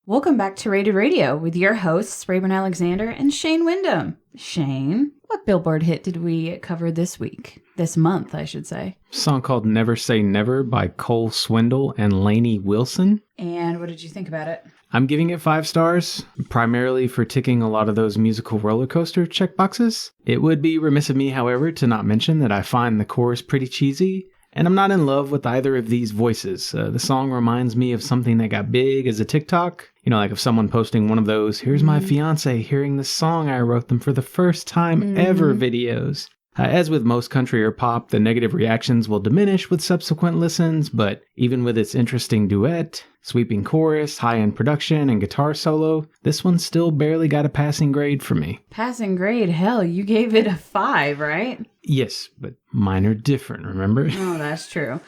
Welcome back to Rated Radio with your hosts, Rayburn Alexander and Shane Wyndham. Shane, what Billboard hit did we cover this week? This month, I should say. A song called Never Say Never by Cole Swindle and Lainey Wilson. And what did you think about it? I'm giving it 5 stars, primarily for ticking a lot of those musical roller coaster checkboxes. It would be remiss of me, however, to not mention that I find the chorus pretty cheesy. And I'm not in love with either of these voices. The song reminds me of something that got big as a TikTok. You know, like if someone posting one of those, here's my fiance hearing the song I wrote them for the first time ever videos. As with most country or pop, the negative reactions will diminish with subsequent listens, but even with its interesting duet, sweeping chorus, high-end production, and guitar solo, this one still barely got a passing grade for me. Passing grade? Hell, you gave it a 5, right? Yes, but mine are different, remember? Oh, that's true.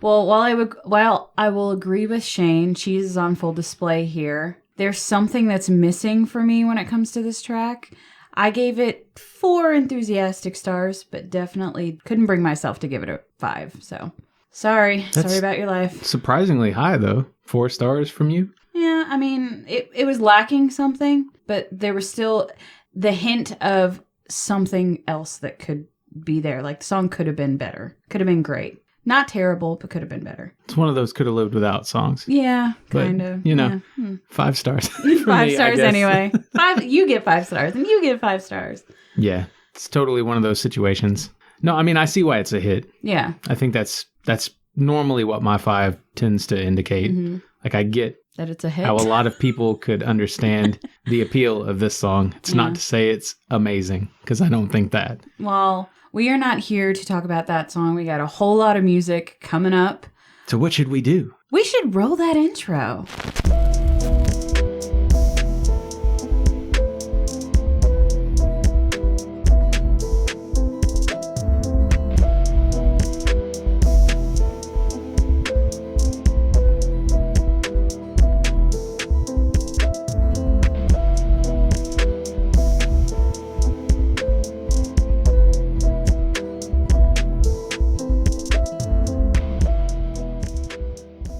Well, while I will agree with Shane, cheese is on full display here. There's something that's missing for me when it comes to this track. I gave it 4 enthusiastic stars, but definitely couldn't bring myself to give it a 5. So, sorry about your life. Surprisingly high, though. 4 stars from you? Yeah, I mean, it was lacking something, but there was still the hint of something else that could be there. Like, the song could have been better. Could have been great. Not terrible, but could have been better. It's one of those could have lived without songs. Yeah, kind of. You know, 5 stars. 5 stars anyway. 5. You get 5 stars, and you get 5 stars. Yeah, it's totally one of those situations. No, I mean, I see why it's a hit. Yeah. I think that's normally what my 5 tends to indicate. Mm-hmm. Like, I get that it's a hit. How a lot of people could understand the appeal of this song. It's not to say it's amazing, because I don't think that. Well, we are not here to talk about that song. We got a whole lot of music coming up. So what should we do? We should roll that intro.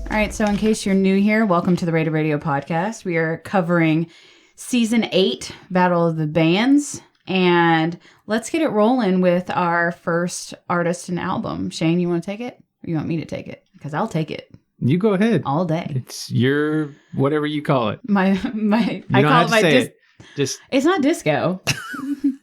All right, so in case you're new here, welcome to the Rated Radio podcast. We are covering Season 8, Battle of the Bands, and let's get it rolling with our first artist and album. Shane, you want to take it? Or you want me to take it? Because I'll take it. You go ahead. All day. It's your, whatever you call it. I call it my Just It's not disco,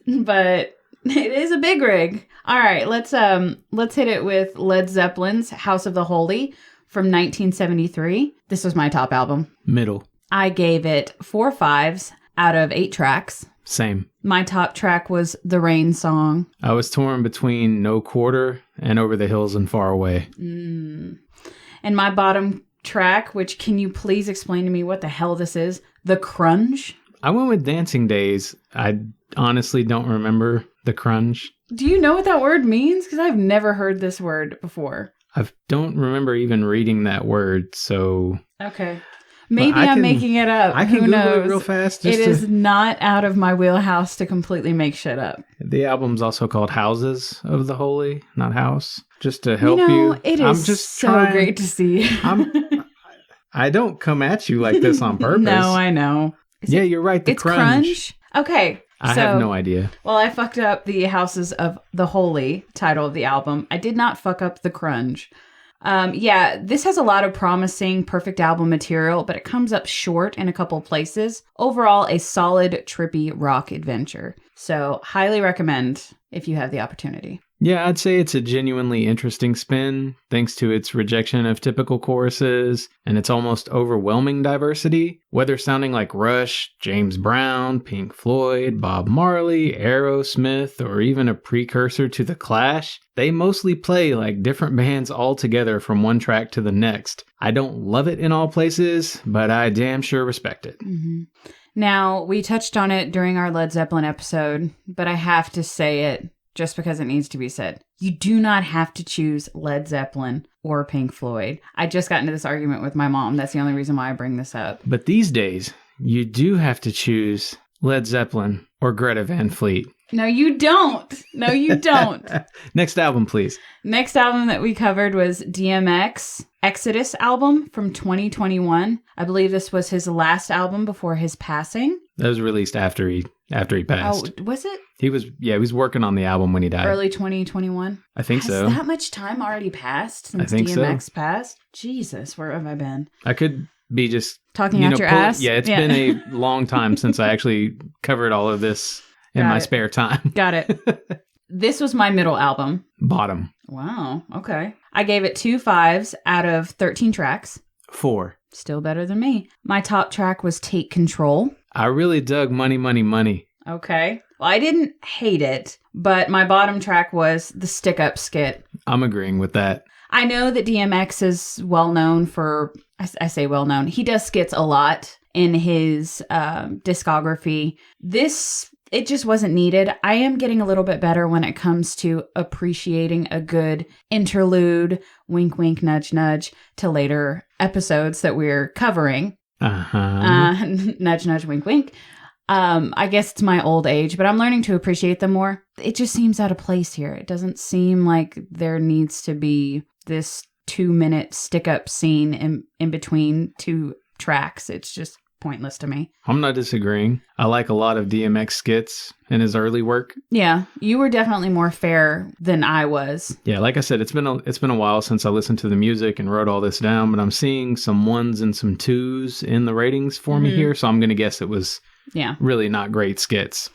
but it is a big rig. All right, let's hit it with Led Zeppelin's House of the Holy from 1973. This was my top album. Middle. I gave it 4 5s out of 8 tracks. Same. My top track was the Rain song. I was torn between No Quarter and Over the Hills and Far Away. And my bottom track, which can you please explain to me what the hell this is? The Crunge? I went with Dancing Days. I honestly don't remember the crunge. Do you know what that word means? Because I've never heard this word before. I don't remember even reading that word, so... Okay. Maybe I'm making it up. I can Who Google knows? it real fast. It is not out of my wheelhouse to completely make shit up. The album's also called Houses of the Holy, not House. Just to help you. It is I'm just so great to see. I don't come at you like this on purpose. No, I know. You're right. It's crunge. Okay. I have no idea. Well, I fucked up the Houses of the Holy title of the album. I did not fuck up the crunge. This has a lot of promising, perfect album material, but it comes up short in a couple places. Overall, a solid, trippy rock adventure. So, highly recommend if you have the opportunity. Yeah, I'd say it's a genuinely interesting spin, thanks to its rejection of typical choruses and its almost overwhelming diversity. Whether sounding like Rush, James Brown, Pink Floyd, Bob Marley, Aerosmith, or even a precursor to The Clash, they mostly play like different bands all together from one track to the next. I don't love it in all places, but I damn sure respect it. Mm-hmm. Now, we touched on it during our Led Zeppelin episode, but I have to say it just because it needs to be said. You do not have to choose Led Zeppelin or Pink Floyd. I just got into this argument with my mom. That's the only reason why I bring this up. But these days, you do have to choose Led Zeppelin or Greta Van Fleet. No, you don't. No, you don't. Next album, please. Next album that we covered was DMX. Exodus album from 2021. I believe this was his last album before his passing. That was released after he passed. Oh, was it? He was working on the album when he died. Early 2021? I think so. Has that much time already passed since DMX passed? Jesus, where have I been? I could be just... Talking out your ass? Yeah, it's been a long time since I actually covered all of this in my spare time. Got it. This was my middle album. Bottom. Wow, okay. I gave it 2 5s out of 13 tracks. 4. Still better than me. My top track was Take Control. I really dug Money, Money, Money. Okay. Well, I didn't hate it, but my bottom track was the Stick Up skit. I'm agreeing with that. I know that DMX is well known for, I say well known, he does skits a lot in his discography. It just wasn't needed. I am getting a little bit better when it comes to appreciating a good interlude, wink, wink, nudge, nudge, to later episodes that we're covering. Nudge, nudge, wink, wink. I guess it's my old age, but I'm learning to appreciate them more. It just seems out of place here. It doesn't seem like there needs to be this 2-minute stick-up scene in between 2 tracks. It's just pointless to me. I'm not disagreeing. I like a lot of DMX skits in his early work. Yeah, you were definitely more fair than I was. Yeah, like I said, it's been a while since I listened to the music and wrote all this down, but I'm seeing some 1s and some 2s in the ratings for me here, so I'm going to guess it was really not great skits.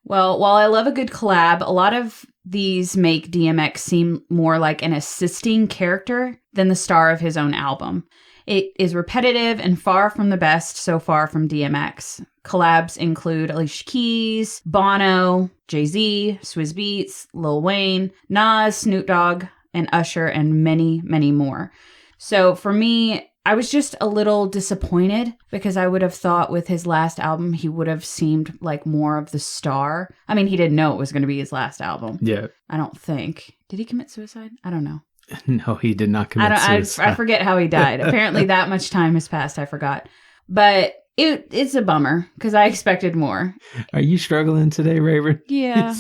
Well, while I love a good collab, a lot of these make DMX seem more like an assisting character than the star of his own album. It is repetitive and far from the best so far from DMX. Collabs include Alicia Keys, Bono, Jay-Z, Swizz Beatz, Lil Wayne, Nas, Snoop Dogg, and Usher, and many, many more. So for me, I was just a little disappointed because I would have thought with his last album, he would have seemed like more of the star. I mean, he didn't know it was going to be his last album. Yeah. I don't think. Did he commit suicide? I don't know. No, he did not commit suicide. I forget how he died. Apparently that much time has passed. I forgot. But it's a bummer because I expected more. Are you struggling today, Raven? Yeah.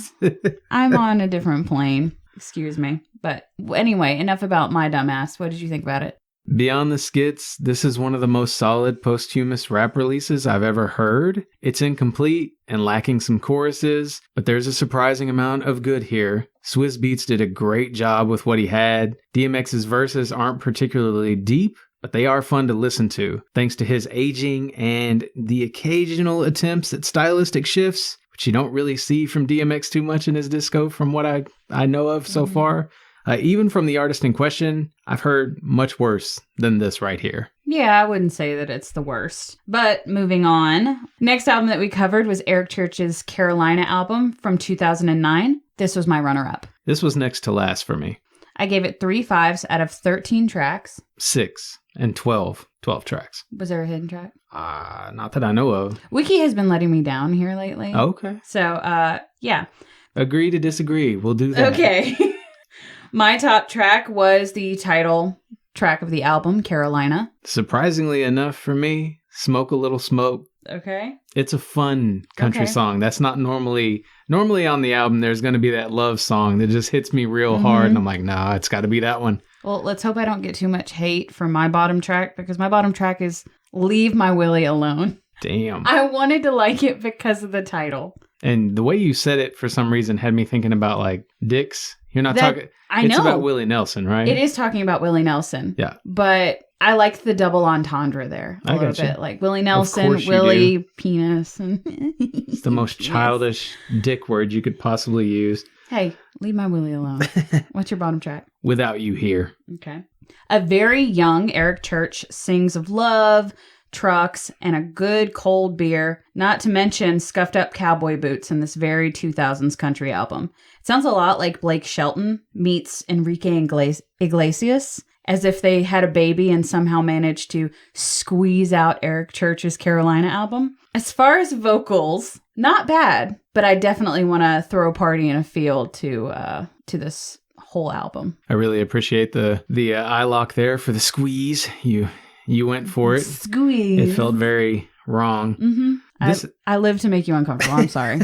I'm on a different plane. Excuse me. But anyway, enough about my dumbass. What did you think about it? Beyond the skits, this is one of the most solid posthumous rap releases I've ever heard. It's incomplete and lacking some choruses, but there's a surprising amount of good here. Swizz Beatz did a great job with what he had. DMX's verses aren't particularly deep, but they are fun to listen to, thanks to his aging and the occasional attempts at stylistic shifts, which you don't really see from DMX too much in his disco from what I know of so far. Even from the artist in question, I've heard much worse than this right here. Yeah, I wouldn't say that it's the worst. But moving on. Next album that we covered was Eric Church's Carolina album from 2009. This was my runner-up. This was next to last for me. I gave it 3 5s out of 13 tracks. 6 and 12 tracks. Was there a hidden track? Not that I know of. Wiki has been letting me down here lately. Okay. So, yeah. Agree to disagree. We'll do that. Okay. My top track was the title track of the album, Carolina. Surprisingly enough for me, Smoke a Little Smoke. Okay. It's a fun country song. That's not normally on the album. There's going to be that love song that just hits me real hard. And I'm like, nah, it's got to be that one. Well, let's hope I don't get too much hate from my bottom track because my bottom track is Leave My Willie Alone. Damn. I wanted to like it because of the title. And the way you said it for some reason had me thinking about like dicks. You're not talking. It's about Willie Nelson, right? It is talking about Willie Nelson. Yeah. But I like the double entendre there a little bit. Like Willie Nelson, Willie, penis. It's the most childish dick word you could possibly use. Hey, leave my Willie alone. What's your bottom track? Without You Here. Okay. A very young Eric Church sings of love, trucks, and a good cold beer, not to mention scuffed up cowboy boots in this very 2000s country album. It sounds a lot like Blake Shelton meets Enrique Iglesias, as if they had a baby and somehow managed to squeeze out Eric Church's Carolina album. As far as vocals, not bad, but I definitely want to throw a party in a field to this whole album. I really appreciate the eye lock there for the squeeze. You went for it. Squeeze. It felt very wrong. Mm-hmm. I live to make you uncomfortable. I'm sorry.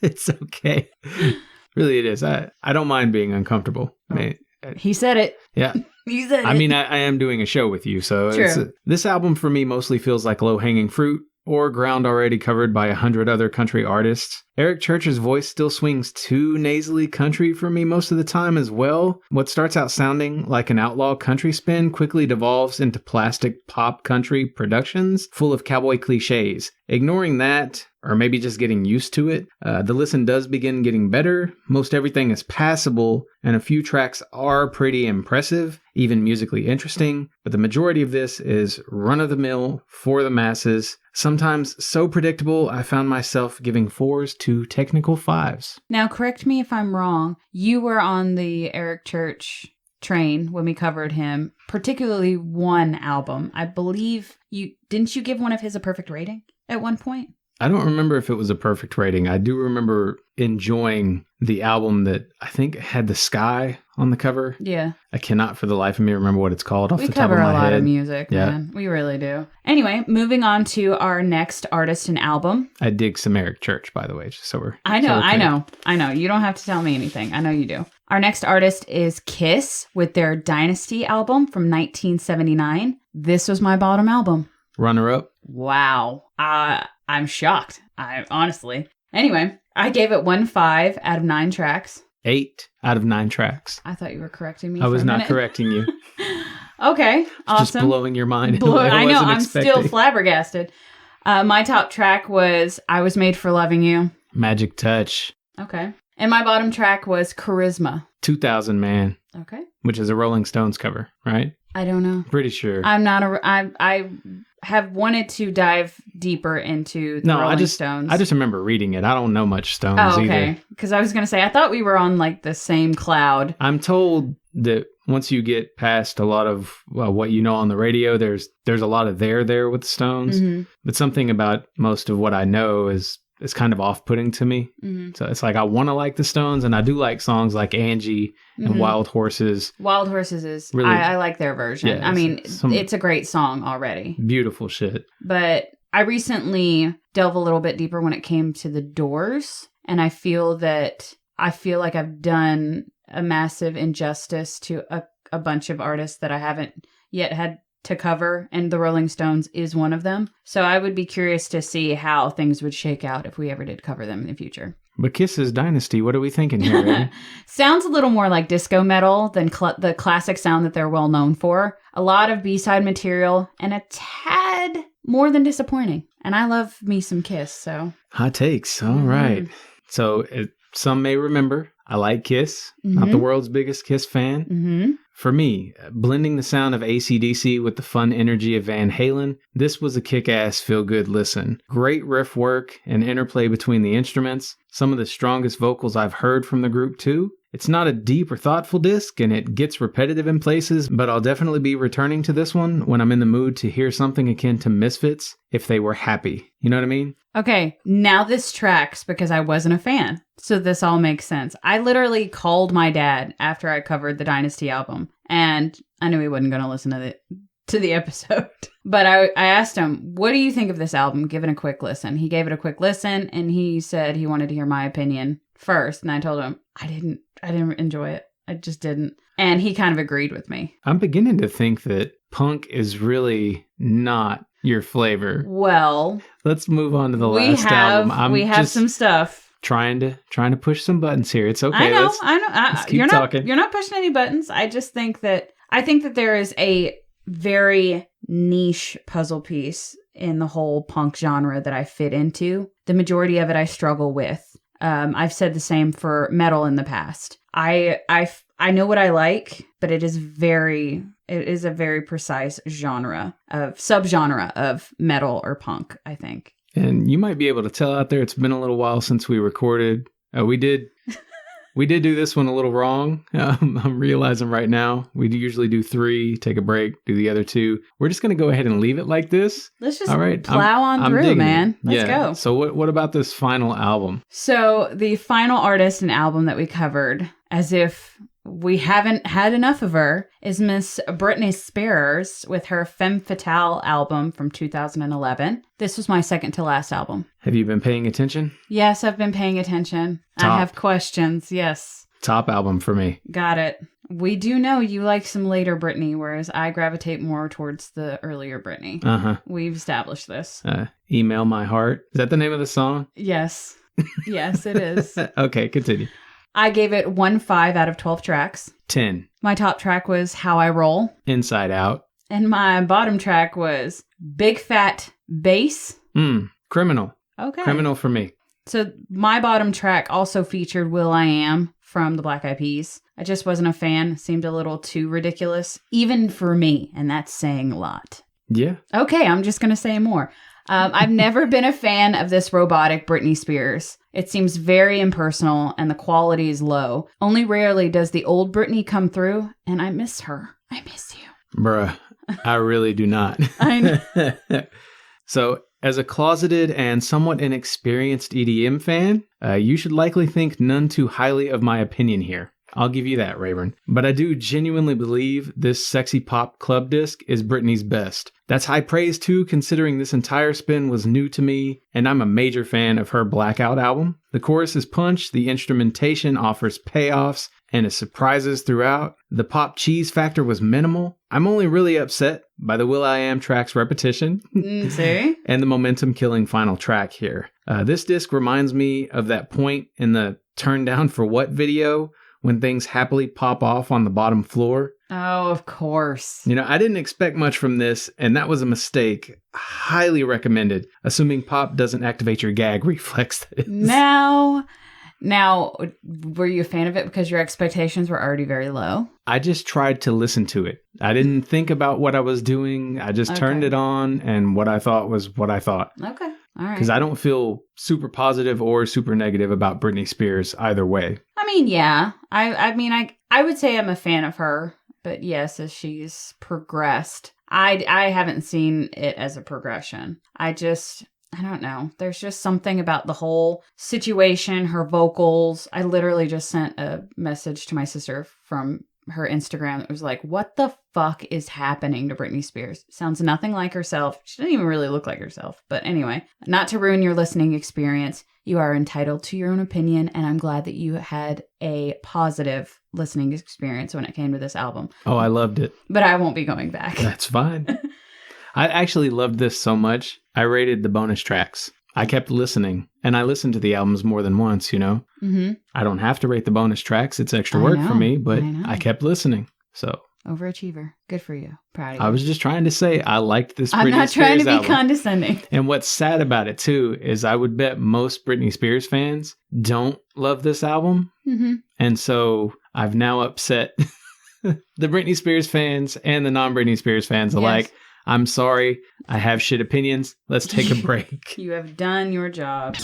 It's okay. Really, it is. I don't mind being uncomfortable. He said it. Yeah. You said I it. mean, I am doing a show with you, so True. this album for me mostly feels like low-hanging fruit or ground already covered by 100 other country artists. Eric Church's voice still swings too nasally country for me most of the time as well. What starts out sounding like an outlaw country spin quickly devolves into plastic pop country productions full of cowboy cliches. Ignoring that, or maybe just getting used to it, the listen does begin getting better. Most everything is passable, and a few tracks are pretty impressive, even musically interesting, but the majority of this is run-of-the-mill for the masses. Sometimes so predictable, I found myself giving 4s to technical 5s. Now, correct me if I'm wrong. You were on the Eric Church train when we covered him, particularly one album. I believe didn't you give one of his a perfect rating at one point? I don't remember if it was a perfect rating. I do remember enjoying the album that I think had the sky on the cover. Yeah. I cannot for the life of me remember what it's called off We the top of cover my a lot head. of music, man. We really do. Anyway, moving on to our next artist and album. I dig some Eric Church, by the way, just so we're... I know. You don't have to tell me anything. I know you do. Our next artist is Kiss with their Dynasty album from 1979. This was my bottom album. Runner-up. Wow. I'm shocked. Honestly. Anyway, I gave it 1.5 out of 9 tracks. 8 out of 9 tracks. I thought you were correcting me. I was for a not minute. correcting you. Okay, awesome. Just blowing your mind. I know, wasn't I'm expecting. still flabbergasted. My top track was I Was Made for Loving You. Magic Touch. Okay. And my bottom track was Charisma. 2000 Man, Okay. which is a Rolling Stones cover, right? I don't know. Pretty sure. I have wanted to dive deeper into the Rolling Stones. I just remember reading it. I don't know much Stones Oh, either. okay. Because I was going to say, I thought we were on like the same cloud. I'm told that once you get past a lot of what you know on the radio, there's a lot of there with the Stones. Mm-hmm. But something about most of what I know is kind of off-putting to me. Mm-hmm. So it's like I want to like the Stones, and I do like songs like Angie and Mm-hmm. Wild Horses. Wild Horses is, Really- I like their version. Yeah, I mean, some- it's a great song already. Beautiful shit. But I recently delved a little bit deeper when it came to the Doors, and I feel like I've done a massive injustice to a bunch of artists that I haven't yet had to cover, and the Rolling Stones is one of them. So I would be curious to see how things would shake out if we ever did cover them in the future. But Kiss's Dynasty, what are we thinking here, eh? Sounds a little more like disco metal than the classic sound that they're well known for. A lot of B-side material and a tad more than disappointing. And I love me some Kiss, so. Hot takes. All right. So some may remember, I like Kiss. Not the world's biggest Kiss fan. Mm-hmm. For me, blending the sound of AC/DC with the fun energy of Van Halen, this was a kick-ass, feel-good listen. Great riff work and interplay between the instruments. Some of the strongest vocals I've heard from the group, too. It's not a deep or thoughtful disc, and it gets repetitive in places, but I'll definitely be returning to this one when I'm in the mood to hear something akin to Misfits if they were happy. You know what I mean? Okay, now this tracks because I wasn't a fan. So this all makes sense. I literally called my dad after I covered the Dynasty album, and I knew he wasn't going to listen to the episode. But I asked him, what do you think of this album? Give it a quick listen. He gave it a quick listen, and he said he wanted to hear my opinion first. And I told him, I didn't enjoy it. I just didn't. And he kind of agreed with me. I'm beginning to think that punk is really not your flavor. Well, Let's move on to the last album. We have some stuff. Trying to push some buttons here. It's okay. I know. Let's keep talking. You're not pushing any buttons. I just think that there is a very niche puzzle piece in the whole punk genre that I fit into. The majority of it I struggle with. I've said the same for metal in the past. I know what I like, but it is a very precise subgenre of metal or punk, I think. And you might be able to tell out there, it's been a little while since we recorded. We did do this one a little wrong. I'm realizing right now. We usually do 3, take a break, do the other 2. We're just going to go ahead and leave it like this. Let's just all right, plow on through, man. Let's go. So what about this final album? So the final artist and album that we covered, as if we haven't had enough of her, is Miss Britney Spears with her Femme Fatale album from 2011. This was my second to last album. Have you been paying attention? Yes, I've been paying attention. Top. I have questions. Yes. Top album for me. Got it. We do know you like some later Britney, whereas I gravitate more towards the earlier Britney. Uh-huh. We've established this. Email My Heart. Is that the name of the song? Yes. Yes, it is. Okay, continue. I gave it 1.5 out of 12 tracks. 10. My top track was How I Roll. Inside Out. And my bottom track was Big Fat Bass. Criminal. Okay. Criminal for me. So my bottom track also featured Will I Am from the Black Eyed Peas. I just wasn't a fan. Seemed a little too ridiculous, even for me. And that's saying a lot. Yeah. Okay, I'm just going to say more. I've never been a fan of this robotic Britney Spears. It seems very impersonal and the quality is low. Only rarely does the old Britney come through, and I miss her. I miss you. Bruh, I really do not. I know. So, as a closeted and somewhat inexperienced EDM fan, you should likely think none too highly of my opinion here. I'll give you that, Rayburn. But I do genuinely believe this sexy pop club disc is Britney's best. That's high praise too, considering this entire spin was new to me, and I'm a major fan of her Blackout album. The chorus is punch, the instrumentation offers payoffs, and is surprises throughout. The pop cheese factor was minimal. I'm only really upset by the will.i.am track's repetition. See? And the momentum-killing final track here. This disc reminds me of that point in the Turn Down for What video, when things happily pop off on the bottom floor. Oh, of course. You know, I didn't expect much from this, and that was a mistake. Highly recommended, assuming pop doesn't activate your gag reflex. Now, were you a fan of it because your expectations were already very low? I just tried to listen to it. I didn't think about what I was doing. I just turned it on, and what I thought was what I thought. Okay. All right. Because I don't feel super positive or super negative about Britney Spears either way. I mean, yeah. I would say I'm a fan of her, but yes, as she's progressed, I haven't seen it as a progression. I don't know. There's just something about the whole situation, her vocals. I literally just sent a message to my sister from her Instagram. It was like, what the fuck is happening to Britney Spears? Sounds nothing like herself. She doesn't even really look like herself. But anyway, not to ruin your listening experience, you are entitled to your own opinion, and I'm glad that you had a positive listening experience when it came to this album. Oh, I loved it. But I won't be going back. That's fine. I actually loved this so much, I rated the bonus tracks. I kept listening, and I listened to the albums more than once, you know? Mm-hmm. I don't have to rate the bonus tracks. It's extra work for me, but I kept listening. So overachiever. Good for you. Proud of you. I was just trying to say I liked this Britney Spears album. I'm not trying to be condescending. And what's sad about it, too, is I would bet most Britney Spears fans don't love this album. Mm-hmm. And so I've now upset the Britney Spears fans and the non-Britney Spears fans alike. Yes. I'm sorry. I have shit opinions. Let's take a break. You have done your job.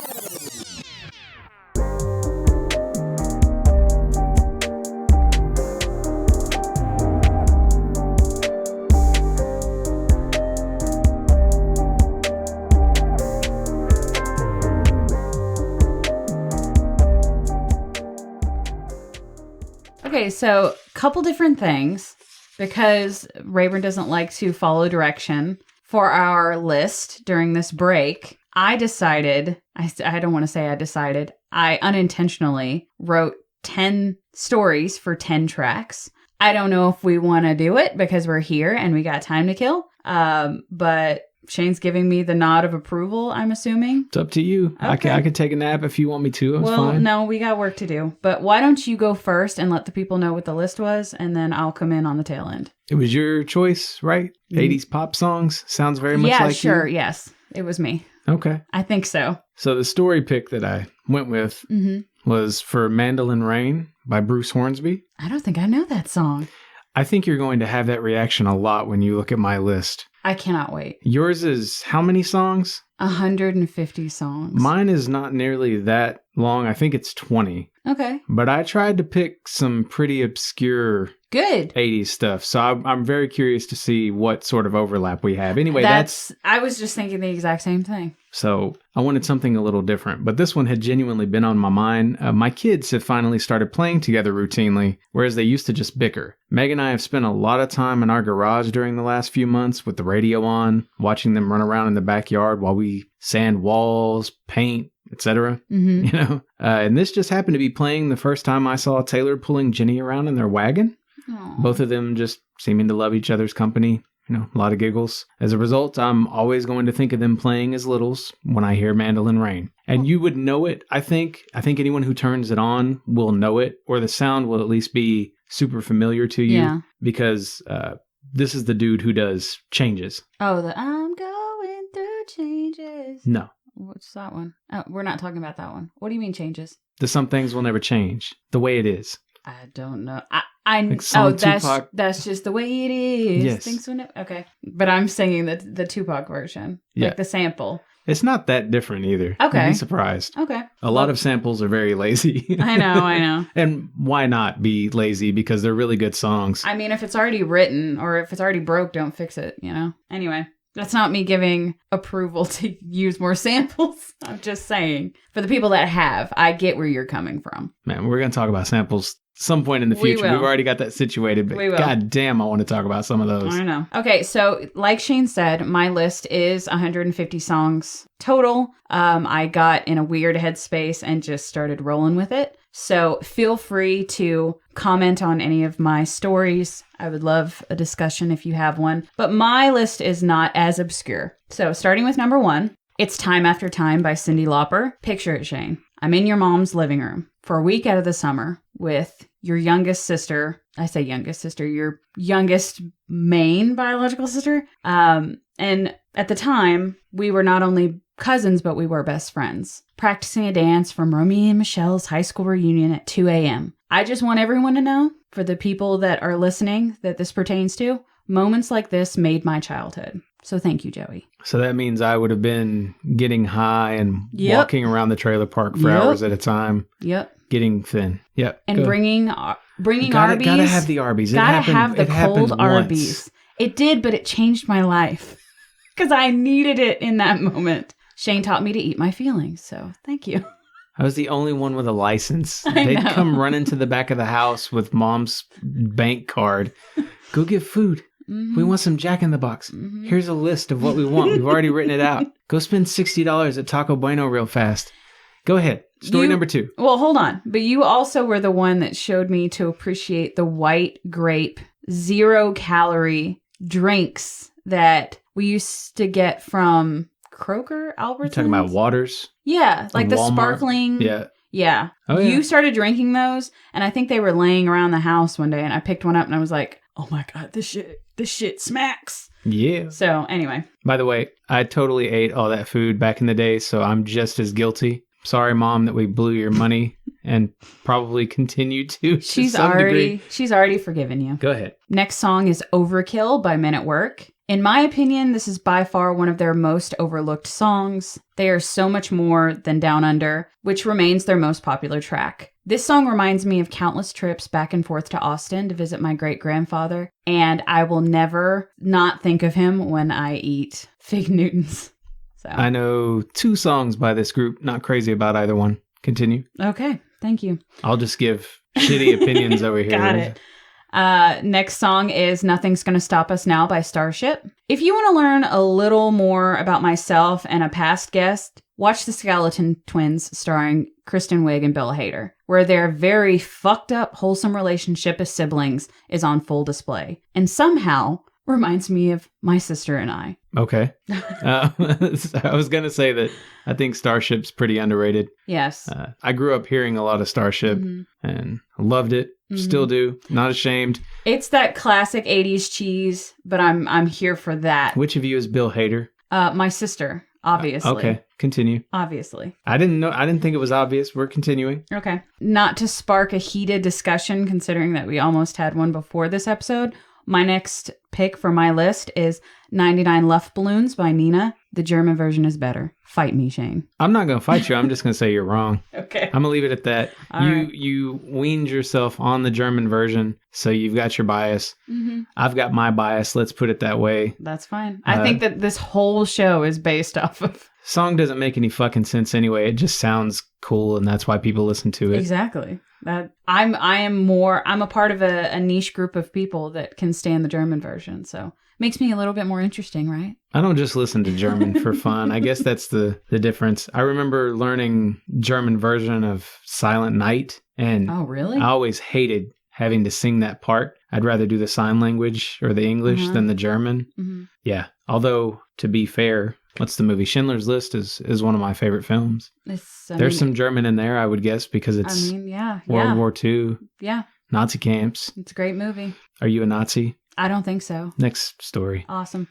Okay, so a couple different things. Because Rayburn doesn't like to follow direction for our list during this break, I decided, I don't want to say I decided, I unintentionally wrote 10 stories for 10 tracks. I don't know if we want to do it because we're here and we got time to kill, but Shane's giving me the nod of approval, I'm assuming. It's up to you. Okay. I could take a nap if you want me to. It's fine. No, we got work to do. But why don't you go first and let the people know what the list was, and then I'll come in on the tail end. It was your choice, right? 80s pop songs. Sounds very much like you. Yeah, sure. Yes. It was me. Okay. I think so. So the story pick that I went with was for Mandolin Rain by Bruce Hornsby. I don't think I know that song. I think you're going to have that reaction a lot when you look at my list. I cannot wait. Yours is how many songs? 150 songs. Mine is not nearly that long. I think it's 20. Okay. But I tried to pick some pretty obscure good 80s stuff. So I'm very curious to see what sort of overlap we have. Anyway, I was just thinking the exact same thing. So I wanted something a little different, but this one had genuinely been on my mind. My kids have finally started playing together routinely, whereas they used to just bicker. Meg and I have spent a lot of time in our garage during the last few months with the radio on, watching them run around in the backyard while we sand walls, paint, etc. Mm-hmm. You know, and this just happened to be playing the first time I saw Taylor pulling Jenny around in their wagon. Aw. Both of them just seeming to love each other's company. You know, a lot of giggles. As a result, I'm always going to think of them playing as littles when I hear Mandolin Rain. And you would know it, I think. I think anyone who turns it on will know it, or the sound will at least be super familiar to you. Yeah. Because this is the dude who does Changes. Oh, the I'm going through changes. No. What's that one? Oh, we're not talking about that one. What do you mean changes? The Some Things Will Never Change. The Way It Is. I don't know. Like song Tupac. That's just the way it is. Yes. Things will okay. But I'm singing the Tupac version. Yeah. Like the sample. It's not that different either. Okay. You'd be surprised. Okay. A lot of samples are very lazy. I know. And why not be lazy? Because they're really good songs. I mean, if it's already written or if it's already broke, don't fix it, you know? Anyway, that's not me giving approval to use more samples. I'm just saying. For the people that have, I get where you're coming from. Man, we're going to talk about samples some point in the future. We've already got that situated, but god damn, I want to talk about some of those. I know. Okay, so like Shane said, my list is 150 songs total. I got in a weird headspace and just started rolling with it. So feel free to comment on any of my stories. I would love a discussion if you have one. But my list is not as obscure. So starting with number 1, it's Time After Time by Cyndi Lauper. Picture it, Shane. I'm in your mom's living room for a week out of the summer with your youngest sister. I say youngest sister, your youngest main biological sister. And at the time, we were not only cousins, but we were best friends. Practicing a dance from Romeo and Michelle's high school reunion at 2 a.m. I just want everyone to know, for the people that are listening that this pertains to, moments like this made my childhood. So thank you, Joey. So that means I would have been getting high and walking around the trailer park for hours at a time. Yep. Getting thin. Yep. And bringing Arby's. Gotta have the Arby's. Gotta have the cold Arby's. It did, but it changed my life. Because I needed it in that moment. Shane taught me to eat my feelings, so thank you. I was the only one with a license. They'd come running to the back of the house with mom's bank card. Go get food. Mm-hmm. We want some Jack in the Box. Mm-hmm. Here's a list of what we want. We've already written it out. Go spend $60 at Taco Bueno real fast. Go ahead. Story number 2. Well, hold on. But you also were the one that showed me to appreciate the white grape, 0-calorie drinks that we used to get from Kroger, Albertsons. You're talking about Waters? Yeah, like the Walmart. Sparkling. Yeah. Yeah. Oh, yeah. You started drinking those, and I think they were laying around the house one day, and I picked one up, and I was like, oh my God, this shit smacks. Yeah. So, anyway. By the way, I totally ate all that food back in the day, so I'm just as guilty. Sorry, Mom, that we blew your money and probably continue to some degree. She's already forgiven you. Go ahead. Next song is Overkill by Men at Work. In my opinion, this is by far one of their most overlooked songs. They are so much more than Down Under, which remains their most popular track. This song reminds me of countless trips back and forth to Austin to visit my great-grandfather, and I will never not think of him when I eat Fig Newtons. So. I know 2 songs by this group. Not crazy about either one. Continue. Okay, thank you. I'll just give shitty opinions over here. Got it. Next song is Nothing's Gonna Stop Us Now by Starship. If you want to learn a little more about myself and a past guest, watch The Skeleton Twins starring Kristen Wiig and Bill Hader, where their very fucked up, wholesome relationship as siblings is on full display. And somehow reminds me of my sister and I. Okay. I was going to say that I think Starship's pretty underrated. Yes. I grew up hearing a lot of Starship and loved it. Still do. Not ashamed. It's that classic 80s cheese, but I'm here for that. Which of you is Bill Hader? My sister, obviously. Okay, continue. Obviously. I didn't think it was obvious. We're continuing. Okay. Not to spark a heated discussion, considering that we almost had one before this episode, my next pick for my list is 99 Luftballons by Nina. The German version is better. Fight me, Shane. I'm not going to fight you. I'm just going to say you're wrong. Okay. I'm going to leave it at that. You weaned yourself on the German version, so you've got your bias. Mm-hmm. I've got my bias. Let's put it that way. That's fine. I think that this whole show is based off of... Song doesn't make any fucking sense anyway. It just sounds cool, and that's why people listen to it. Exactly. I'm a part of a niche group of people that can stand the German version, so makes me a little bit more interesting, right? I don't just listen to German for fun. I guess that's the difference. I remember learning German version of Silent Night, and oh, really? I always hated having to sing that part. I'd rather do the sign language or the English than the German. Mm-hmm. Yeah. Although, to be fair, what's the movie? Schindler's List is one of my favorite films. There's some German in there, I would guess, because it's World War II. Yeah. Nazi camps. It's a great movie. Are you a Nazi? I don't think so. Next story. Awesome.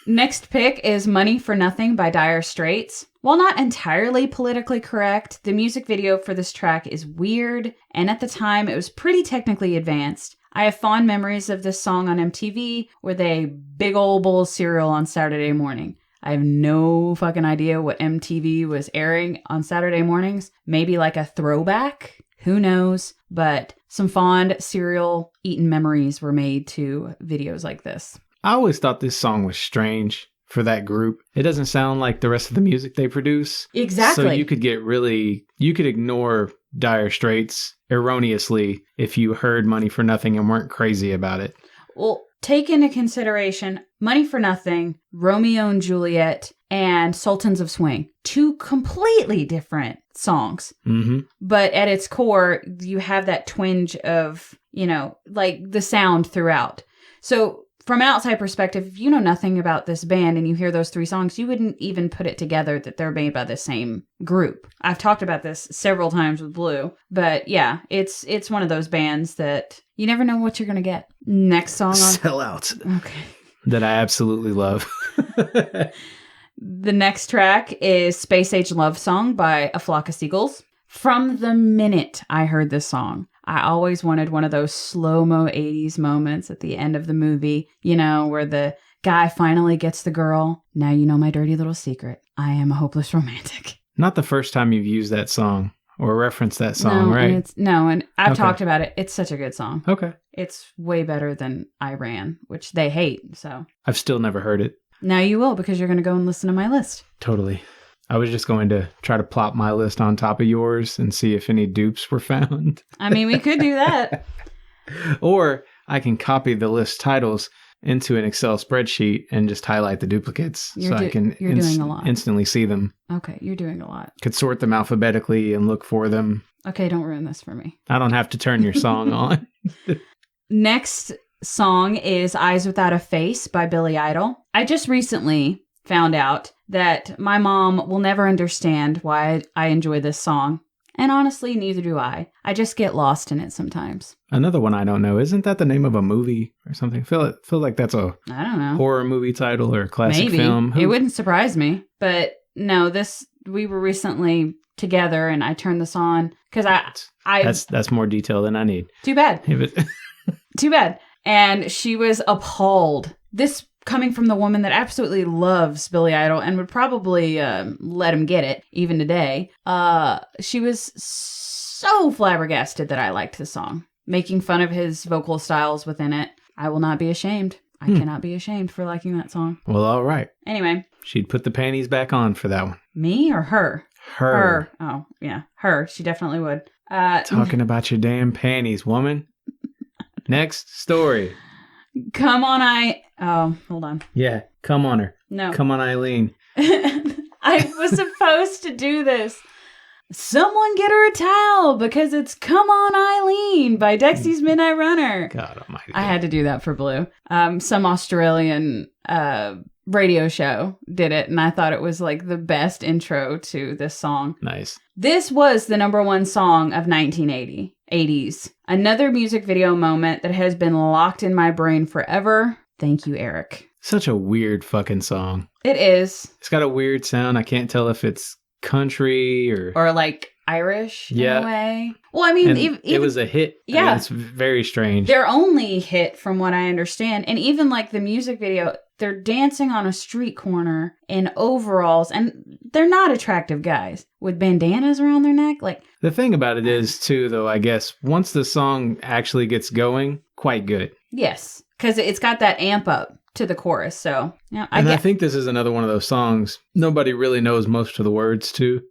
Next pick is Money for Nothing by Dire Straits. While not entirely politically correct, the music video for this track is weird, and at the time it was pretty technically advanced. I have fond memories of this song on MTV with a big old bowl of cereal on Saturday morning. I have no fucking idea what MTV was airing on Saturday mornings. Maybe like a throwback? Who knows? But some fond cereal eaten memories were made to videos like this. I always thought this song was strange for that group. It doesn't sound like the rest of the music they produce. Exactly. So you could ignore Dire Straits erroneously if you heard Money for Nothing and weren't crazy about it. Well, take into consideration Money for Nothing, Romeo and Juliet, and Sultans of Swing. 2 completely different songs. Mm-hmm. But at its core, you have that twinge of, like the sound throughout. So from an outside perspective, if you know nothing about this band and you hear those 3 songs, you wouldn't even put it together that they're made by the same group. I've talked about this several times with Blue, but yeah, it's one of those bands that you never know what you're going to get. Next song on... Sellout. Okay. That I absolutely love. The next track is Space Age Love Song by A Flock of Seagulls. From the minute I heard this song, I always wanted one of those slow-mo 80s moments at the end of the movie, where the guy finally gets the girl. Now you know my dirty little secret. I am a hopeless romantic. Not the first time you've used that song or referenced that song, right? And I've talked about it. It's such a good song. Okay. It's way better than I Ran, which they hate, so. I've still never heard it. Now you will, because you're going to go and listen to my list. Totally. I was just going to try to plop my list on top of yours and see if any dupes were found. I mean, we could do that. Or I can copy the list titles into an Excel spreadsheet and just highlight the duplicates I can doing a lot. Instantly see them. Okay, you're doing a lot. Could sort them alphabetically and look for them. Okay, don't ruin this for me. I don't have to turn your song on. Next song is Eyes Without a Face by Billy Idol. I just recently found out that my mom will never understand why I enjoy this song. And honestly, neither do I. I just get lost in it sometimes. Another one I don't know. Isn't that the name of a movie or something? Feel like that's a I don't know. horror movie title or a classic film. It wouldn't surprise me. But no, we were recently together and I turned this on because that's more detail than I need. Too bad. Too bad. And she was appalled. This coming from the woman that absolutely loves Billy Idol and would probably let him get it even today. She was so flabbergasted that I liked the song, making fun of his vocal styles within it. I will not be ashamed. I cannot be ashamed for liking that song. Well, all right. Anyway. She'd put the panties back on for that one. Me or her? Her. Oh, yeah. Her. She definitely would. Talking about your damn panties, woman. Next story. Come on, Oh, hold on. Yeah, come on her. No. Come on, Eileen. I was supposed to do this. Someone get her a towel because it's Come On Eileen by Dexy's Midnight Runner. God almighty. I had to do that for Blue. Some Australian radio show did it, and I thought it was like the best intro to this song. Nice. This was the #1 song of 1980s. Another music video moment that has been locked in my brain forever. Thank you, Eric. Such a weird fucking song. It is. It's got a weird sound. I can't tell if it's country or like Irish in a way. Well, I mean, even it was a hit. Yeah. I mean, it's very strange. Their only hit, from what I understand. And even like the music video, they're dancing on a street corner in overalls, and they're not attractive guys with bandanas around their neck. Like, the thing about it is, too, though, I guess, once the song actually gets going, quite good. Yes, because it's got that amp up to the chorus. So, yeah, I think this is another one of those songs nobody really knows most of the words to.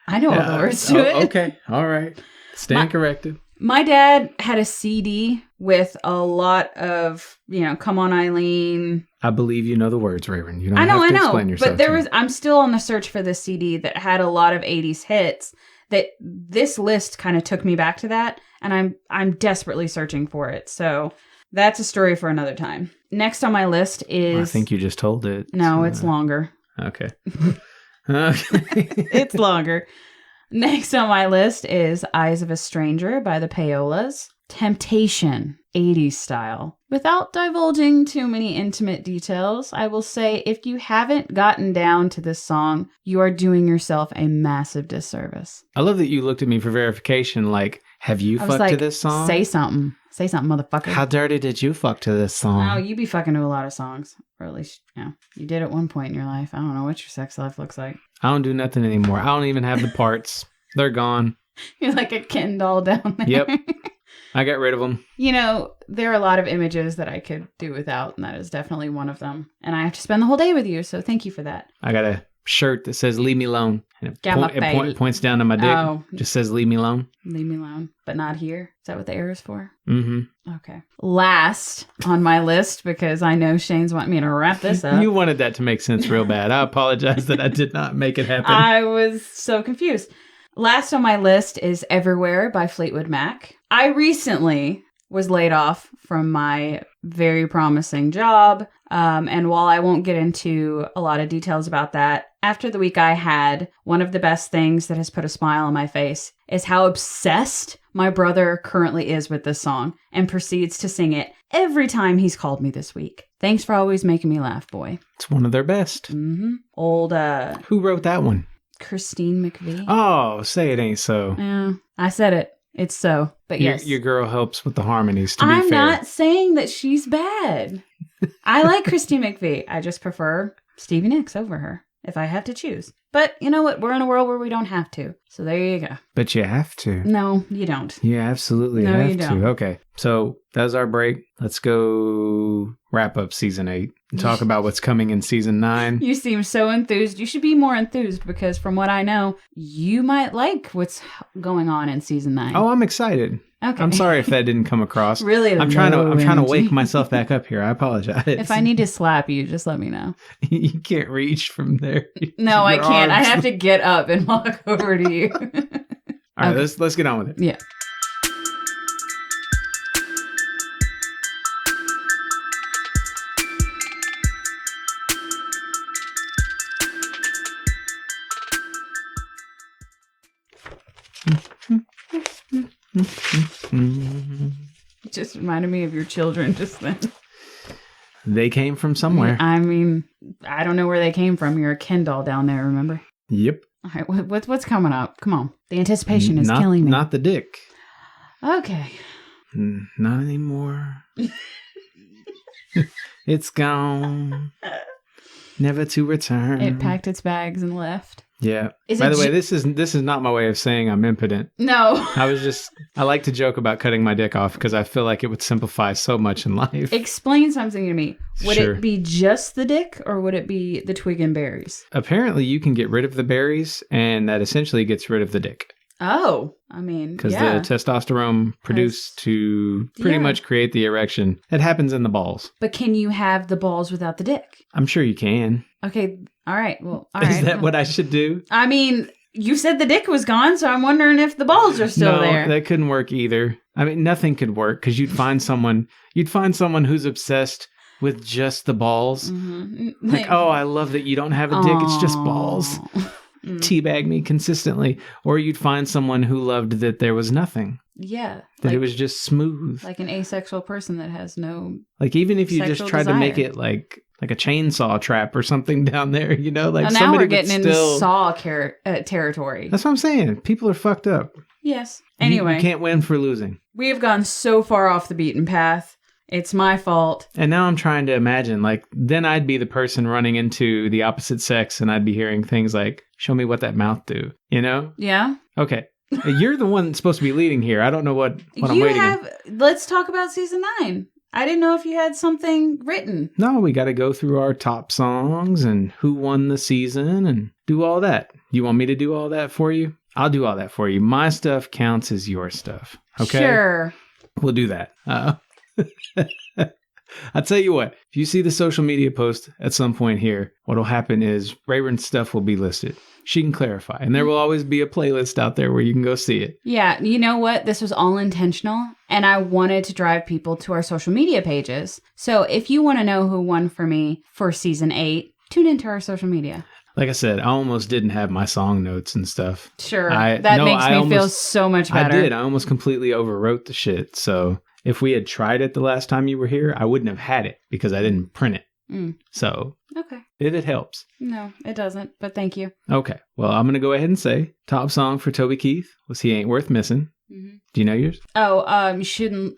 I know all the words to it. Okay, all right. Stand corrected. My dad had a CD with a lot of, Come On Eileen. I believe you know the words, Raven. You don't have to explain yourself. But I'm still on the search for this CD that had a lot of 80s hits that this list kind of took me back to that, and I'm desperately searching for it. So that's a story for another time. Next on my list is... I think you just told it. No, it's longer. Okay. Okay. It's longer. Next on my list is Eyes of a Stranger by the Payolas. Temptation, 80s style. Without divulging too many intimate details, I will say if you haven't gotten down to this song, you are doing yourself a massive disservice. I love that you looked at me for verification, like, have you fucked to this song? Say something. Say something, motherfucker. How dirty did you fuck to this song? Oh, you be fucking to a lot of songs. Or at least, you did at one point in your life. I don't know what your sex life looks like. I don't do nothing anymore. I don't even have the parts. They're gone. You're like a Ken doll down there. Yep. I got rid of them. There are a lot of images that I could do without, and that is definitely one of them. And I have to spend the whole day with you, so thank you for that. I got a shirt that says "Leave me alone," and it points down to my dick. Oh. Just says "Leave me alone." Leave me alone, but not here. Is that what the arrow is for? Mm-hmm. Okay. Last on my list, because I know Shane's wanting me to wrap this up. You wanted that to make sense real bad. I apologize that I did not make it happen. I was so confused. Last on my list is Everywhere by Fleetwood Mac. I recently was laid off from my very promising job. And while I won't get into a lot of details about that, after the week I had, one of the best things that has put a smile on my face is how obsessed my brother currently is with this song and proceeds to sing it every time he's called me this week. Thanks for always making me laugh, boy. It's one of their best. Mm-hmm. Who wrote that one? Christine McVie. Oh, say it ain't so. Yeah, I said it. It's so. But yes. Your girl helps with the harmonies, to be I'm fair. not saying that she's bad. I like Christine McVie. I just prefer Stevie Nicks over her, if I have to choose. But you know what? We're in a world where we don't have to. So there you go. But you have to. No, you don't. You absolutely No, have you don't. to. Okay. So that was our break. Let's go wrap up season 8 and talk about what's coming in season 9. You seem so enthused. You should be more enthused because from what I know, you might like what's going on in season 9. Oh, I'm excited. Okay. I'm sorry if that didn't come across. Really? I'm trying to wake myself back up here. I apologize. If I need to slap you, just let me know. You can't reach from there. No, I Your can't. I arms. have to get up and walk over to you. All right, Okay. let's get on with it. Yeah. It just reminded me of your children just then. They came from somewhere. I mean, I don't know where they came from. You're a Ken doll down there, remember? Yep. All right, what's coming up? Come on. The anticipation is killing me. Not the dick. Okay. Not anymore. It's gone. Never to return. It packed its bags and left. Yeah. Is By it the way, this is not my way of saying I'm impotent. No. I like to joke about cutting my dick off because I feel like it would simplify so much in life. Explain something to me. Would Sure. it be just the dick or would it be the twig and berries? Apparently, you can get rid of the berries, and that essentially gets rid of the dick. Oh, I mean, Because yeah. the testosterone produced to pretty Yeah. much create the erection. It happens in the balls. But can you have the balls without the dick? I'm sure you can. Okay, all right. Well, all right. Is that what I should do? I mean, you said the dick was gone, so I'm wondering if the balls are still No, there. that couldn't work either. I mean, nothing could work because you'd find someone who's obsessed with just the balls. Mm-hmm. Like, oh, I love that you don't have a dick. It's just balls. Mm. Teabag me consistently. Or you'd find someone who loved that there was nothing. Yeah. That it was just smooth. like an asexual person that has no... Like even if you just sexual tried to make desire. it like a chainsaw trap or something down there, you know, like Oh, now somebody we're getting would into still... Saw territory. That's what I'm saying. People are fucked up. Yes. You- Anyway, you can't win for losing. we have gone so far off the beaten path. It's my fault. And now I'm trying to imagine, like, then I'd be the person running into the opposite sex and I'd be hearing things like, show me what that mouth do, you know? Yeah? Okay. You're the one that's supposed to be leading here. I don't know what I'm waiting on. Let's talk about season 9. I didn't know if you had something written. No, we got to go through our top songs and who won the season and do all that. You want me to do all that for you? I'll do all that for you. My stuff counts as your stuff. Okay? Sure. We'll do that. I'll tell you what, if you see the social media post at some point here, what'll happen is Rayburn's stuff will be listed. She can clarify. And there will always be a playlist out there where you can go see it. Yeah, you know what? This was all intentional, and I wanted to drive people to our social media pages. So if you want to know who won for me for season 8, tune into our social media. Like I said, I almost didn't have my song notes and stuff. Sure. That makes me feel so much better. I did. I almost completely overwrote the shit. So if we had tried it the last time you were here, I wouldn't have had it because I didn't print it. So okay, it helps. No, it doesn't, but thank you. Okay, well, I'm going to go ahead and say top song for Toby Keith was He Ain't Worth Missing. Mm-hmm. Do you know yours? Oh, you shouldn't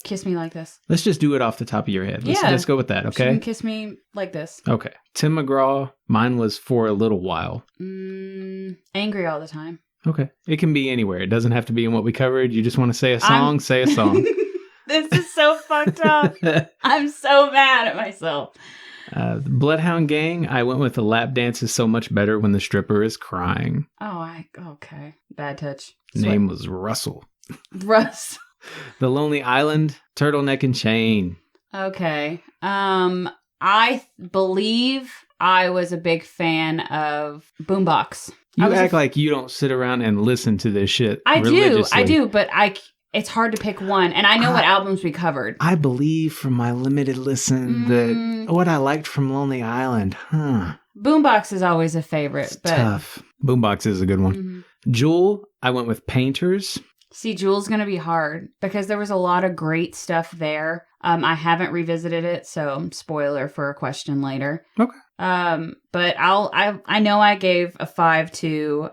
kiss me like this. Let's just do it off the top of your head. Let's go with that, okay? Shouldn't kiss me like this. Okay. Tim McGraw, mine was For a Little While. Angry All the Time. Okay. It can be anywhere. It doesn't have to be in what we covered. You just want to say a song, say a song. This is so fucked up. I'm so mad at myself. The Bloodhound Gang, I went with The Lap Dance Is So Much Better When the Stripper Is Crying. Okay. Bad touch. Name was Russell. Russ. The Lonely Island, Turtleneck and Chain. Okay. I believe I was a big fan of Boombox. You act like you don't sit around and listen to this shit. I do, but it's hard to pick one, and I know what albums we covered. I believe from my limited listen that what I liked from Lonely Island, Boombox is always a favorite. It's tough. Boombox is a good one. Mm-hmm. Jewel, I went with Painters. See, Jewel's going to be hard because there was a lot of great stuff there. I haven't revisited it, so spoiler for a question later. Okay. But I know I gave a 5 to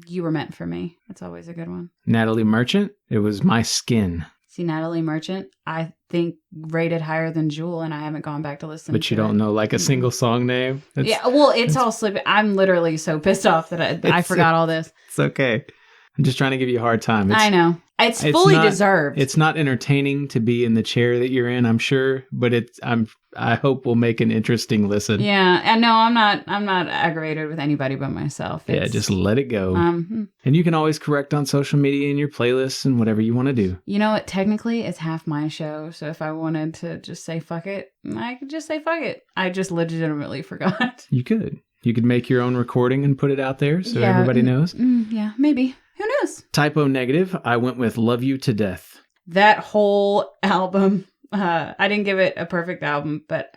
You Were Meant for Me. That's always a good one. Natalie Merchant, it was My Skin. See, Natalie Merchant, I think rated higher than Jewel, and I haven't gone back to listen to it. But you don't know like a single song name? It's all slipping. I'm literally so pissed off that I forgot all this. It's okay. I'm just trying to give you a hard time. I know. It's fully deserved. It's not entertaining to be in the chair that you're in, I'm sure, but I hope we'll make an interesting listen. Yeah, and no, I'm not aggravated with anybody but myself. Just let it go. And you can always correct on social media in your playlists and whatever you want to do. You know what? Technically, it's half my show, so if I wanted to just say fuck it, I could just say fuck it. I just legitimately forgot. You could. You could make your own recording and put it out there so everybody knows. Yeah, maybe. Who knows? Typo negative, I went with Love You to Death. That whole album, I didn't give it a perfect album, but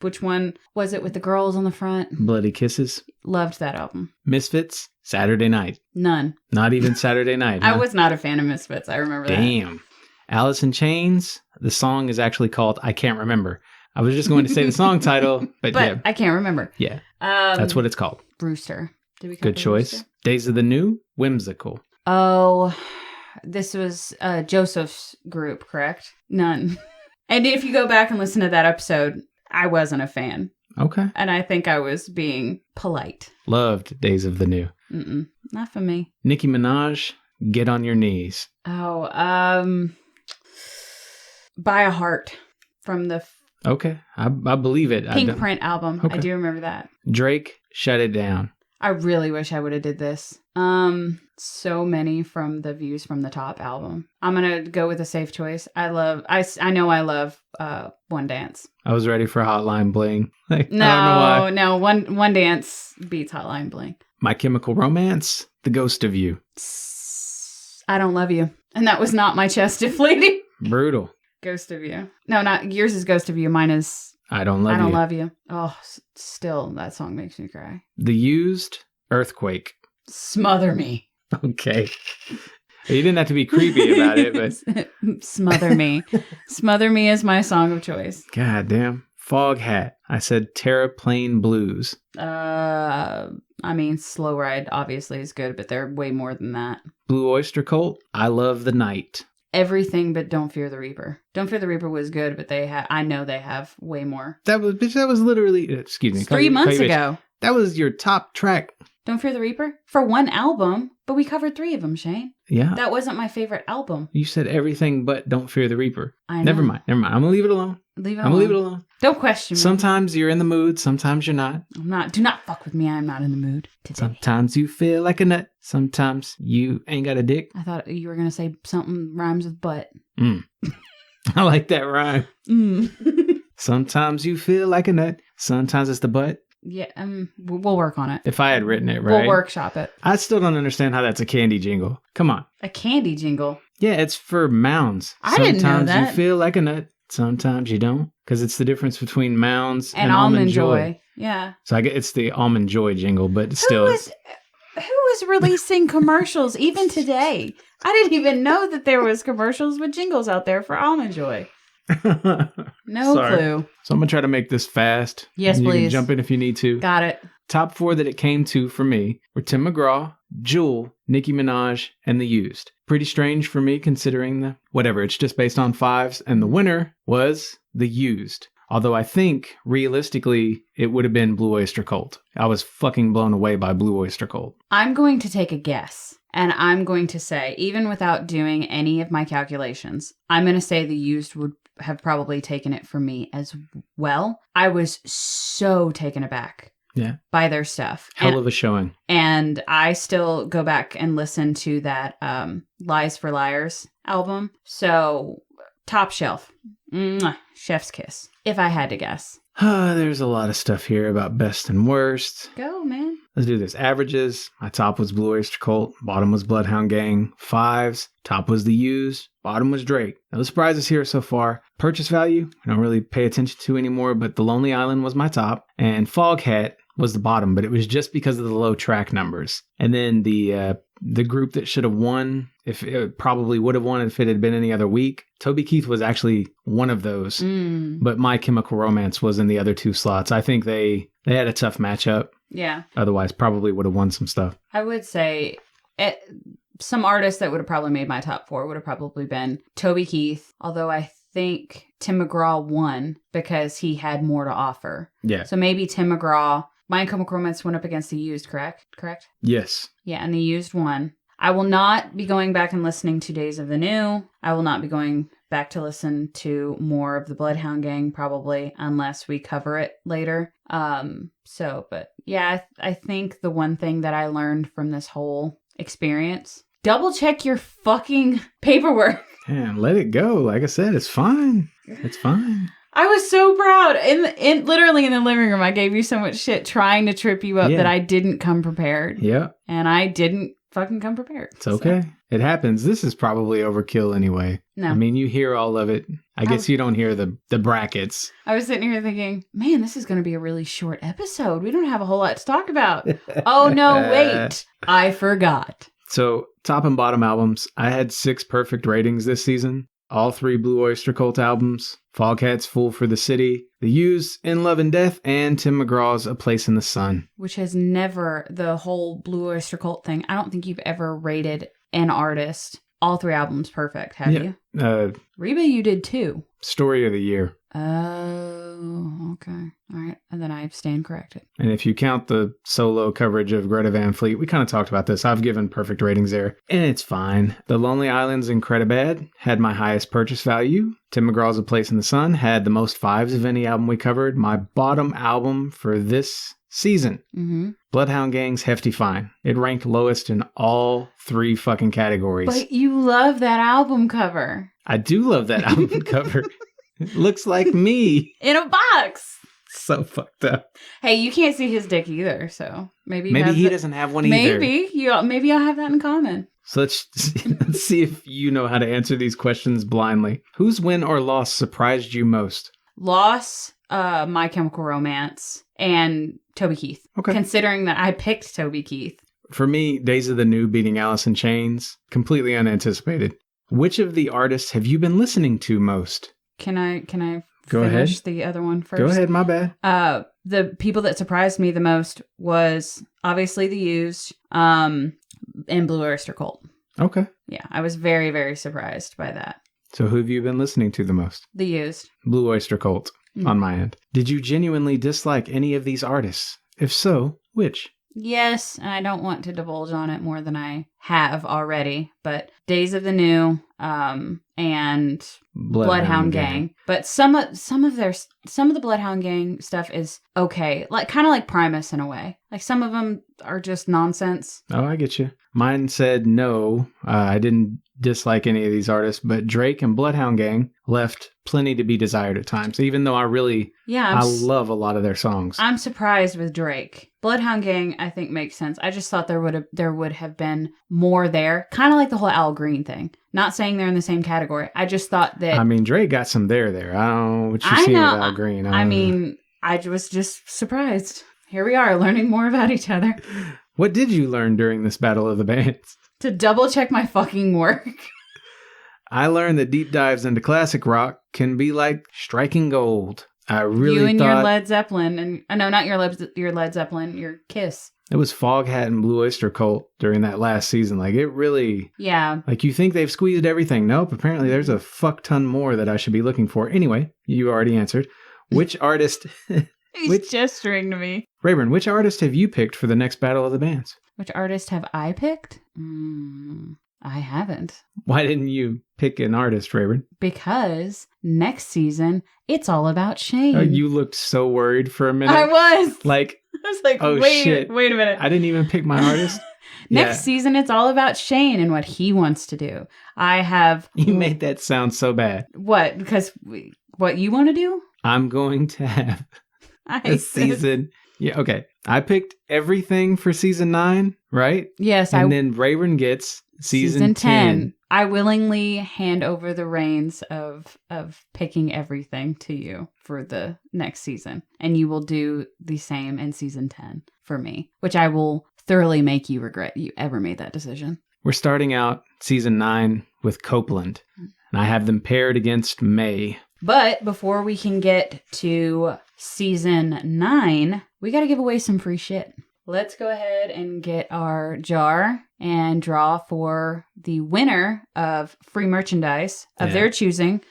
which one was it with the girls on the front? Bloody Kisses. Loved that album. Misfits, Saturday Night. None. Not even Saturday Night. I was not a fan of Misfits. I remember that. Damn. Alice in Chains, the song is actually called I Can't Remember. I was just going to say the song title, but yeah. I can't remember. Yeah. That's what it's called. Brewster. Did we Good choice. Brewster? Days of the New, Whimsical. Oh, this was Joseph's group, correct? None. And if you go back and listen to that episode, I wasn't a fan. Okay. And I think I was being polite. Loved Days of the New. Not for me. Nicki Minaj, Get on Your Knees. Oh, Buy a Heart from the... Okay, I believe it. Pink Print album. Okay. I do remember that. Drake, Shut It Down. I really wish I would have did this. So many from the Views from the Top album. I'm gonna go with a safe choice. I know I love One Dance. I was ready for Hotline Bling. No, I don't know why. No, One Dance beats Hotline Bling. My Chemical Romance, The Ghost of You. I Don't Love You, and that was not my chest deflating. Brutal. Ghost of You. No, not yours is Ghost of You. Mine is I Don't Love You. Oh, still, that song makes me cry. The Used, Earthquake. Smother Me. Okay. You didn't have to be creepy about it, but... Smother Me. Smother Me is my song of choice. God damn. Fog Hat. I said Terraplane Blues. I mean, Slow Ride obviously is good, but they're way more than that. Blue Oyster Cult. I Love the Night. Everything but Don't Fear the Reaper. Don't Fear the Reaper was good, but I know they have way more. That was literally, excuse me. 3 months ago. That was your top track. Don't Fear the Reaper? For one album, but we covered 3 of them, Shane. Yeah. That wasn't my favorite album. You said everything but Don't Fear the Reaper. I know. Never mind. I'm going to leave it alone. Leave it alone. Don't question me. Sometimes you're in the mood. Sometimes you're not. I'm not. Do not fuck with me. I'm not in the mood today. Sometimes you feel like a nut. Sometimes you ain't got a dick. I thought you were going to say something rhymes with butt. I like that rhyme. Mm. Sometimes you feel like a nut. Sometimes it's the butt. Yeah, we'll work on it. If I had written it right. We'll workshop it. I still don't understand how that's a candy jingle. Come on. A candy jingle? Yeah, it's for Mounds. I didn't know that. Sometimes you feel like a nut. Sometimes you don't. Because it's the difference between Mounds and Almond Joy. Yeah. So I guess it's the Almond Joy jingle, but still. Who is releasing commercials even today? I didn't even know that there was commercials with jingles out there for Almond Joy. No clue. So I'm going to try to make this fast. Yes, you please. can jump in if you need to. Got it. Top 4 that it came to for me were Tim McGraw, Jewel, Nicki Minaj, and The Used. Pretty strange for me considering it's just based on 5s. And the winner was The Used. Although I think, realistically, it would have been Blue Oyster Cult. I was fucking blown away by Blue Oyster Cult. I'm going to take a guess. And I'm going to say, even without doing any of my calculations, I'm going to say The Used would have probably taken it for me as well. I was so taken aback by their stuff. Hell of a showing. And I still go back and listen to that Lies for Liars album. So, top shelf. Mwah, chef's kiss. If I had to guess. There's a lot of stuff here about best and worst. Go, man. Let's do this. Averages. My top was Blue Oyster Cult. Bottom was Bloodhound Gang. 5s. Top was The Used. Bottom was Drake. No surprises here so far. Purchase value, I don't really pay attention to anymore, but The Lonely Island was my top. And Foghat was the bottom, but it was just because of the low track numbers. And then the group that should have won, if it probably would have won if it had been any other week, Toby Keith was actually one of those. But My Chemical Romance was in the other 2 slots. I think they had a tough matchup. Yeah. Otherwise, probably would have won some stuff. I would say some artists that would have probably made my top 4 would have probably been Toby Keith, although I think Tim McGraw won because he had more to offer. Yeah. So maybe Tim McGraw. My Chemical Romance went up against The Used, correct? Yes. Yeah, and The Used won. I will not be going back and listening to Days of the New. I will not be going back to listen to more of the Bloodhound Gang, probably, unless we cover it later. But yeah, I think the one thing that I learned from this whole experience, double check your fucking paperwork. Man, let it go. Like I said, it's fine. It's fine. I was so proud. Literally in the living room, I gave you so much shit trying to trip you up that I didn't come prepared. Yeah. And I didn't fucking come prepared. It's okay. So. It happens. This is probably overkill anyway. No. I mean, you hear all of it. I guess you don't hear the brackets. I was sitting here thinking, man, this is going to be a really short episode. We don't have a whole lot to talk about. Oh, no, wait. I forgot. So, top and bottom albums. I had 6 perfect ratings this season. All 3 Blue Oyster Cult albums. Foghat's Fool for the City. The Used, In Love and Death. And Tim McGraw's A Place in the Sun. Which has never, the whole Blue Oyster Cult thing, I don't think you've ever rated an artist all 3 albums perfect, have you? Reba, you did too. Story of the Year. Oh, okay. All right. And then I stand corrected. And if you count the solo coverage of Greta Van Fleet, we kind of talked about this. I've given perfect ratings there, and it's fine. The Lonely Island's Incredibad had my highest purchase value. Tim McGraw's A Place in the Sun had the most 5s of any album we covered. My bottom album for this season, Bloodhound Gang's Hefty Fine. It ranked lowest in all 3 fucking categories. But you love that album cover. I do love that album cover. It looks like me. In a box. So fucked up. Hey, you can't see his dick either, so maybe he doesn't have one either. Maybe I'll have that in common. So let's see if you know how to answer these questions blindly. Whose win or loss surprised you most? Loss, My Chemical Romance, and Toby Keith. Okay. Considering that I picked Toby Keith. For me, Days of the New beating Alice in Chains. Completely unanticipated. Which of the artists have you been listening to most? Can I Go finish ahead. The other one first? Go ahead, my bad. The people that surprised me the most was obviously The Used, and Blue Oyster Cult. Okay. Yeah, I was very, very surprised by that. So who have you been listening to the most? The Used. Blue Oyster Cult, on my end. Did you genuinely dislike any of these artists? If so, which? Yes, and I don't want to divulge on it more than I have already, but Days of the New, and Bloodhound Gang. But some of the Bloodhound Gang stuff is okay, like kind of like Primus in a way. Like some of them are just nonsense. Oh, I get you. Mine said no. I didn't dislike any of these artists, but Drake and Bloodhound Gang left plenty to be desired at times, even though I love a lot of their songs. I'm surprised with Drake. Bloodhound Gang, I think, makes sense. I just thought there would have been more there. Kind of like the whole Al Green thing. Not saying they're in the same category. I just thought that... I mean, Drake got some there. I don't know what you're seeing with Al Green. I was just surprised. Here we are, learning more about each other. What did you learn during this battle of the bands? To double check my fucking work. I learned that deep dives into classic rock can be like striking gold. I really You and thought... your Led Zeppelin, and no, not your Led Zeppelin, your Kiss. It was Foghat and Blue Oyster Cult during that last season. Like, it really... Yeah. Like, you think they've squeezed everything. Nope, apparently there's a fuck ton more that I should be looking for. Anyway, you already answered. Which artist... He's gesturing to me. Rayburn, which artist have you picked for the next battle of the bands? Which artist have I picked? I haven't. Why didn't you pick an artist, Rayburn? Because next season, it's all about Shane. Oh, you looked so worried for a minute. I was. I was like, oh, wait shit. a minute. I didn't even pick my artist. Next season, it's all about Shane and what he wants to do. I have... You made that sound so bad. What? Because what you want to do? I'm going to have a season... Yeah, okay. I picked everything for season 9, right? Yes. And then Rayburn gets season 10. I willingly hand over the reins of picking everything to you for the next season. And you will do the same in season 10 for me, which I will thoroughly make you regret you ever made that decision. We're starting out season 9 with Copeland. And I have them paired against May. But before we can get to season 9, we got to give away some free shit. Let's go ahead and get our jar and draw for the winner of free merchandise of their choosing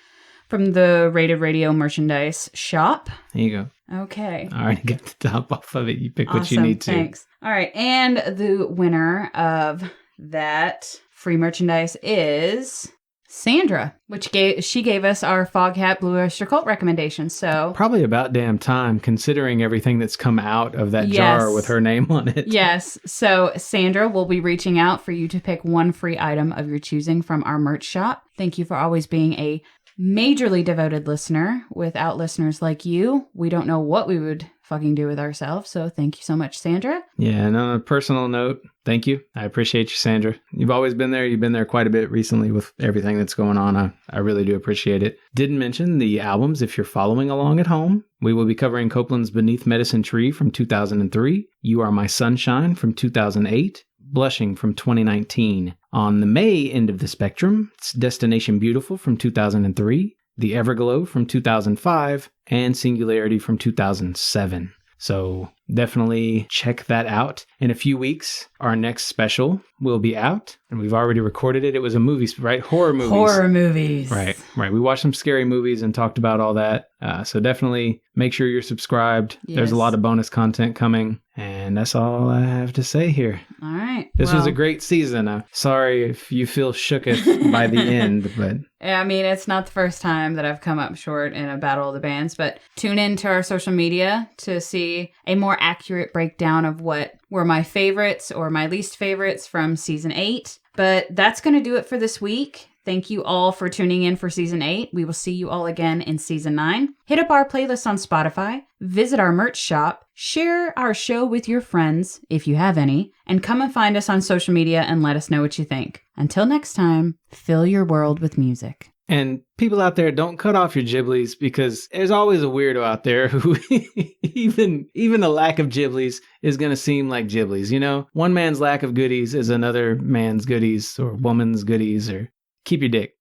from the Rated Radio merchandise shop. There you go. Okay. I already got the top off of it. You pick what you need to. Thanks. All right. And the winner of that free merchandise is... Sandra, which she gave us our Foghat Blue Oyster Cult recommendation. So probably about damn time, considering everything that's come out of that jar with her name on it. Yes. So Sandra will be reaching out for you to pick one free item of your choosing from our merch shop. Thank you for always being a majorly devoted listener. Without listeners like you, we don't know what we would fucking do with ourselves. So thank you so much, Sandra. Yeah, and on a personal note, thank you. I appreciate you, Sandra. You've always been there. You've been there quite a bit recently with everything that's going on. I really do appreciate it. Didn't mention the albums if you're following along at home. We will be covering Copeland's Beneath Medicine Tree from 2003, You Are My Sunshine from 2008, Blushing from 2019. On the May end of the spectrum, it's Destination Beautiful from 2003, The Everglow from 2005, and Singularity from 2007. So definitely check that out. In a few weeks, our next special will be out, and we've already recorded it. It was a movie, right? Horror movies. Horror movies. Right. We watched some scary movies and talked about all that. So definitely make sure you're subscribed. Yes. There's a lot of bonus content coming, and that's all I have to say here. All right. This was a great season. I'm sorry if you feel shooketh by the end, but... I mean, it's not the first time that I've come up short in a battle of the bands, but tune in to our social media to see a more accurate breakdown of what were my favorites or my least favorites from season 8. But that's going to do it for this week. Thank you all for tuning in for season 8. We will see you all again in season 9. Hit up our playlist on Spotify, visit our merch shop, share our show with your friends, if you have any, and come and find us on social media and let us know what you think. Until next time, fill your world with music. And people out there, don't cut off your Ghiblies, because there's always a weirdo out there who even a lack of Ghiblies is going to seem like Ghiblies. You know, one man's lack of goodies is another man's goodies or woman's goodies, or keep your dick.